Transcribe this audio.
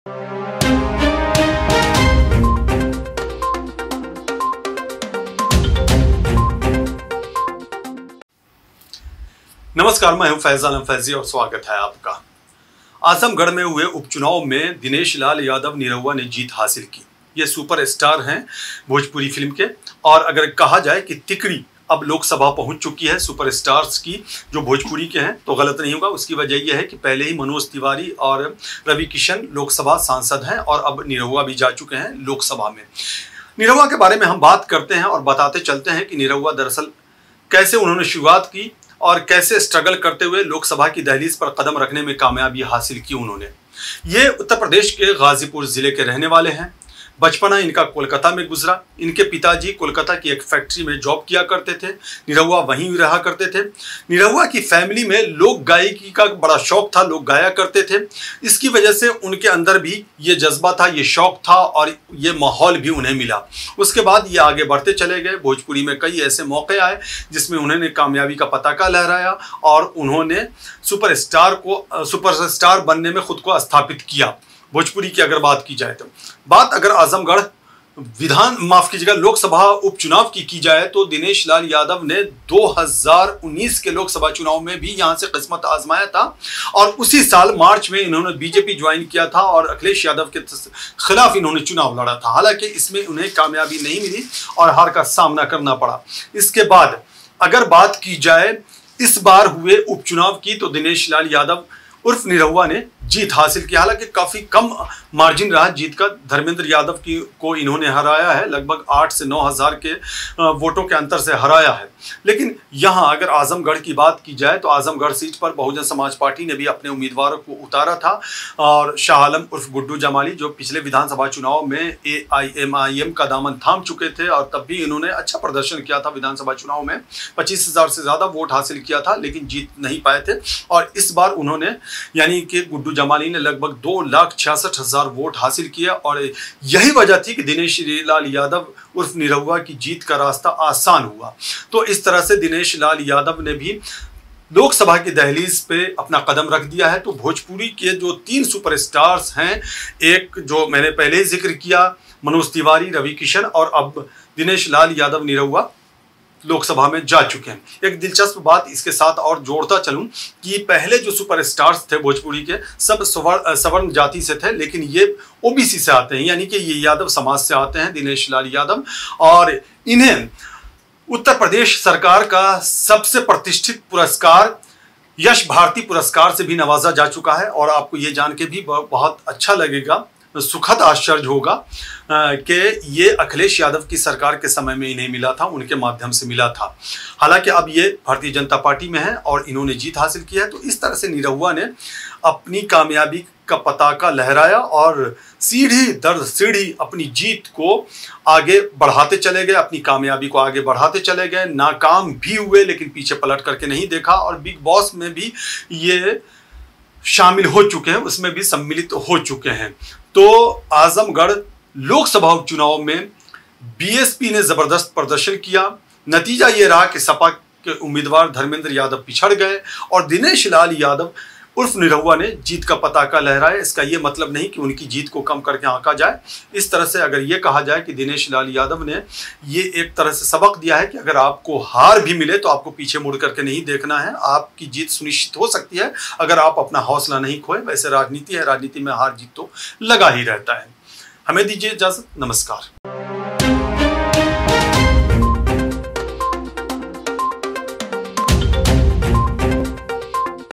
नमस्कार, मैं हूं फैजान फैजी और स्वागत है आपका। आजमगढ़ में हुए उपचुनाव में दिनेश लाल यादव निरहुआ ने जीत हासिल की। ये सुपरस्टार हैं भोजपुरी फिल्म के, और अगर कहा जाए कि तिकड़ी अब लोकसभा पहुंच चुकी है सुपरस्टार्स की जो भोजपुरी के हैं तो गलत नहीं होगा। उसकी वजह यह है कि पहले ही मनोज तिवारी और रवि किशन लोकसभा सांसद हैं और अब निरहुआ भी जा चुके हैं लोकसभा में। निरहुआ के बारे में हम बात करते हैं और बताते चलते हैं कि निरहुआ दरअसल कैसे उन्होंने शुरुआत की और कैसे स्ट्रगल करते हुए लोकसभा की दहलीज पर कदम रखने में कामयाबी हासिल की उन्होंने। ये उत्तर प्रदेश के गाजीपुर जिले के रहने वाले हैं। बचपना इनका कोलकाता में गुजरा। इनके पिताजी कोलकाता की एक फैक्ट्री में जॉब किया करते थे। निरहुआ वहीं रहा करते थे। निरहुआ की फैमिली में लोक गायकी का बड़ा शौक था, लोग गाया करते थे। इसकी वजह से उनके अंदर भी ये जज्बा था, ये शौक था और ये माहौल भी उन्हें मिला। उसके बाद ये आगे बढ़ते चले गए। भोजपुरी में कई ऐसे मौके आए जिसमें उन्होंने कामयाबी का पताका लहराया और उन्होंने सुपरस्टार बनने में खुद को स्थापित किया। भोजपुरी की अगर बात की जाए तो अगर आजमगढ़ लोकसभा उपचुनाव की जाए तो दिनेश लाल यादव ने 2019 के लोकसभा चुनाव में भी यहां से किस्मत आजमाया था और उसी साल मार्च में इन्होंने बीजेपी ज्वाइन किया था और अखिलेश यादव के खिलाफ इन्होंने चुनाव लड़ा था। हालांकि इसमें उन्हें कामयाबी नहीं मिली और हार का सामना करना पड़ा। इसके बाद अगर बात की जाए इस बार हुए उपचुनाव की तो दिनेश लाल यादव उर्फ निरहुआ ने जीत हासिल की। हालांकि काफी कम मार्जिन रहा जीत का। धर्मेंद्र यादव को इन्होंने हराया है, लगभग 8 से 9 हज़ार के वोटों के अंतर से हराया है। लेकिन यहां अगर आजमगढ़ की बात की जाए तो आजमगढ़ सीट पर बहुजन समाज पार्टी ने भी अपने उम्मीदवारों को उतारा था और शाह आलम उर्फ गुड्डू जमाली जो पिछले विधानसभा चुनाव में AIMIM का दामन थाम चुके थे और तब भी इन्होंने अच्छा प्रदर्शन किया था। विधानसभा चुनाव में 25,000 से ज्यादा वोट हासिल किया था लेकिन जीत नहीं पाए थे। और इस बार उन्होंने यानी कि गुड्डू जमाली ने लगभग 2,66,000 वोट हासिल किया और यही वजह थी कि दिनेश लाल यादव उर्फ निरहुआ की जीत का रास्ता आसान हुआ। तो इस तरह से दिनेश लाल यादव ने भी लोकसभा की दहलीज पे अपना कदम रख दिया है। तो भोजपुरी के जो 3 सुपरस्टार्स हैं, एक जो मैंने पहले ही जिक्र किया मनोज तिवारी, रवि किशन और अब दिनेश लाल यादव निरहुआ लोकसभा में जा चुके हैं। एक दिलचस्प बात इसके साथ और जोड़ता चलूं कि पहले जो सुपरस्टार्स थे भोजपुरी के सब सवर्ण जाति से थे लेकिन ये OBC से आते हैं, यानी कि ये यादव समाज से आते हैं दिनेश लाल यादव, और इन्हें उत्तर प्रदेश सरकार का सबसे प्रतिष्ठित पुरस्कार यश भारती पुरस्कार से भी नवाजा जा चुका है। और आपको ये जान के भी बहुत अच्छा लगेगा, सुखद आश्चर्य होगा कि ये अखिलेश यादव की सरकार के समय में इन्हें मिला था, उनके माध्यम से मिला था। हालांकि अब ये भारतीय जनता पार्टी में है और इन्होंने जीत हासिल की है। तो इस तरह से निरहुआ ने अपनी कामयाबी का पताका लहराया और सीढ़ी दर सीढ़ी अपनी जीत को आगे बढ़ाते चले गए, अपनी कामयाबी को आगे बढ़ाते चले गए। नाकाम भी हुए लेकिन पीछे पलट करके नहीं देखा और बिग बॉस में भी ये शामिल हो चुके हैं, उसमें भी सम्मिलित हो चुके हैं। तो आजमगढ़ लोकसभा उपचुनाव में BSP ने जबरदस्त प्रदर्शन किया। नतीजा ये रहा कि सपा के उम्मीदवार धर्मेंद्र यादव पिछड़ गए और दिनेश लाल यादव उर्फ निरहुआ ने जीत का पताका लहराया। इसका ये मतलब नहीं कि उनकी जीत को कम करके आंका जाए। इस तरह से अगर ये कहा जाए कि दिनेश लाल यादव ने ये एक तरह से सबक दिया है कि अगर आपको हार भी मिले तो आपको पीछे मुड़ करके नहीं देखना है, आपकी जीत सुनिश्चित हो सकती है अगर आप अपना हौसला नहीं खोए। वैसे राजनीति है, राजनीति में हार जीत तो लगा ही रहता है। हमें दीजिए इजाजत, नमस्कार।